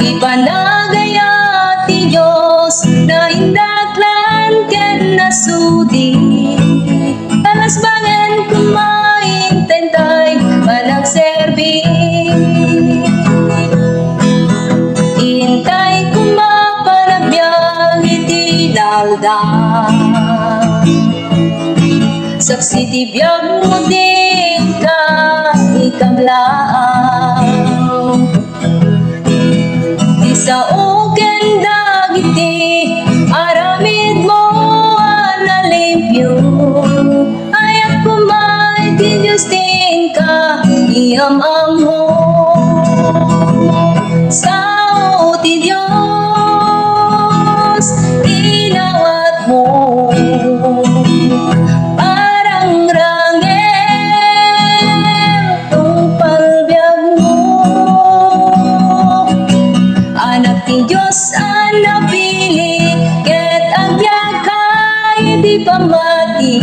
Ipanagaya ti Diyos na indaklan ken nasudi, talas bangen kumain tentay managserbi. Intay kumapanagbiag iti dalda, saksi ti biyag mo din ka ikablaan. Di sao ken dagiti aramid mo analimpyo, ayak kumay ti Diyos din ka iamang mo. Sao ti Diyos inawat mo, parang rangel tung palbiag mo. Anak ti Diyos ang napili, ket agbyag kay di pamati,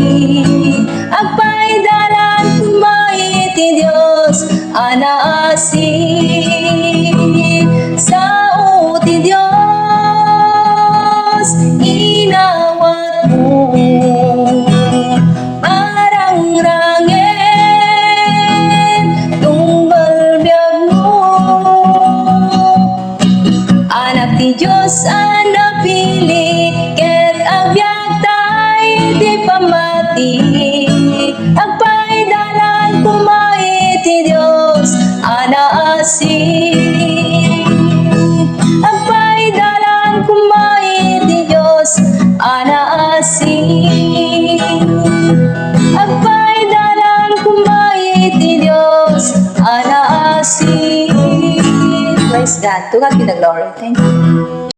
agpaidalan kumay ti Diyos anaasi. Sao ti Diyos inawat mo, parang rangel tung balbiag mo. Anak ti Diyos ang napili, ket agbyag tay di pamati, agpaidalan kumay ti Diyos anaasi. Agpaidalan kumay ti Diyos anaasi. Agpaidalan kumay ti Diyos anaasi. Praise God. To God be the glory. Thank you.